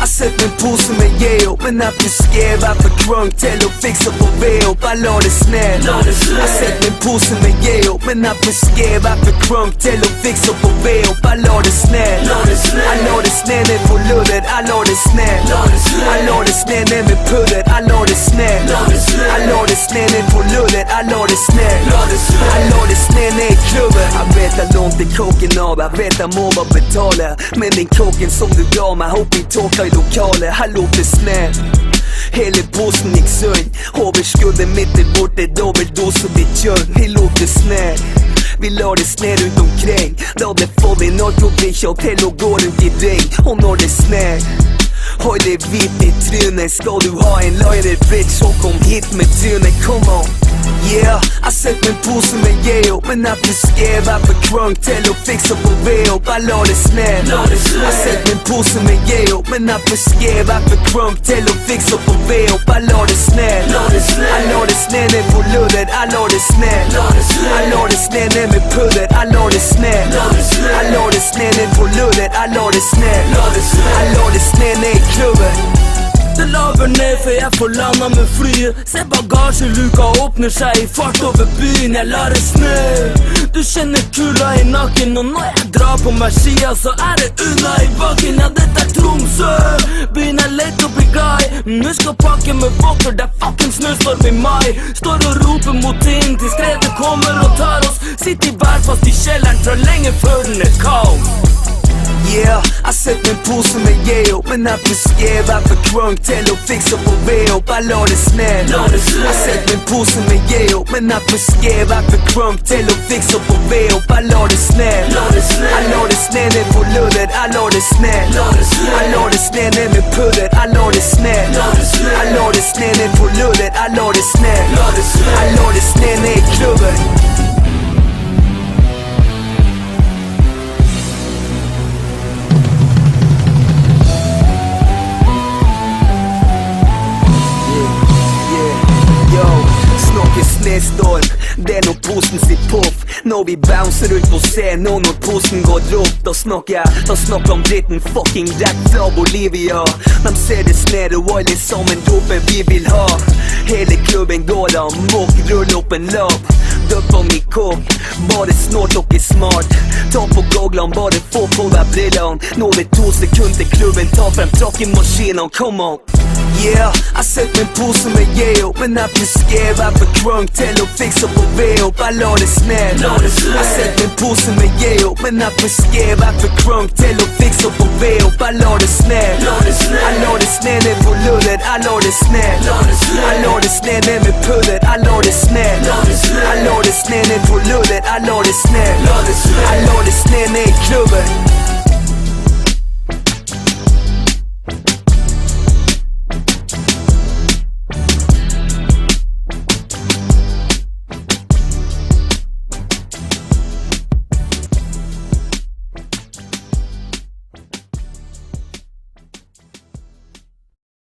Jeg setter en pose med Yeo, men jeg beskrev jeg for krunk til å fikse på veo. Bare la det sned. Jeg setter en pose med Yeo, men jeg beskrev jeg for krunk til å fikse på veo. Bare la det sned. Jeg la det sned ned på lurret, jeg la det sned. Jeg la det sned ned med pudder, jeg la det sned. Jeg la det sned ned på lurret, jeg la det sned. Jeg la det sned ned i klubben. Jeg vet jeg lånte koken av, jeg vet jeg må bare betale. Men den koken som du ga meg, håper jeg tåka i lokalet. Her lot det sned. Hele posen gikk sønn. Overskuddet mitt er borte, dobbeltdose ditt kjønn. Vi lot det sned. Vi lar det sned rundt omkring. Da det får vi narkobikkja til å gå rundt i ring. Og når det sned, hold det hvit i trynet. Skal du ha en lighter, bitch, så kom hit med trynet. Come on. Yeah, jeg setter en pose med Yeo, men jeg beskrev jeg for krunk til å fikse på veo. Bare la det sned. Jeg setter en pose med Yeo, men jeg beskrev jeg for krunk til å fikse på veo. Bare la det sned. Jeg la det sned ned på lurret, jeg la det sned. Jeg la det sned ned med pudder, jeg la det sned. Jeg la det sned ned på lurret, jeg la det sned. Jeg la det sned ned i klubben. Det lager ned for jeg får landa med flyet. Se bagasjeluka åpner seg i fart over byen. Jeg lar det snø. Du kjenner kula i nakken, og når jeg drar på meg skia, så er det unna i bakken. Ja, dette er Tromsø, byen er lett å bli glad i. Men husk å pakke med votter, det er fucking snøstorm i mai. Står og roper mot ting til skredet kommer og tar oss. Sitter i hvert fast i kjelleren fra lenge før den er kaos. Yeah, jeg setter en pose med Yeo, men jeg beskrev jeg for krunk til å fikse på veo. Bare la det sned. Jeg setter en pose med Yeo, men jeg beskrev jeg for krunk til å fikse på veo. Bare la det sned. Jeg la det sned ned på lurret, jeg la det sned. Jeg la det sned ned med pudder, jeg la det sned. Jeg la det sned ned på lurret, jeg la det sned. Jeg la det sned ned i klubben. Snøstorm, det er når posen sier poff. Når vi bouncer ut på scenen, og når posen går opp, da snakker jeg om dritten fucking rett fra Bolivia. De ser det sned, og alle sammen roper vi vil ha. Hele klubben går amok, rull opp en lapp. Døpp på min kopp, bare snort og er smart. Ta på goglene, bare få på deg brillene. Nå er 2 sekunder til klubben, ta frem trakkemaskinen, come on. Yeah, jeg setter en pose med Yeo, men jeg beskrev jeg for krunk til å fikse på veo. Bare la det sned. Jeg setter en pose med Yeo, men jeg beskrev jeg for krunk til å fikse på veo. Bare la det sned. Jeg la det sned ned på lurret, jeg la det sned. Jeg la det sned ned med pudder, jeg la det sned. Jeg la det sned ned på lurret, jeg la det sned. Jeg la det sned ned i klubben.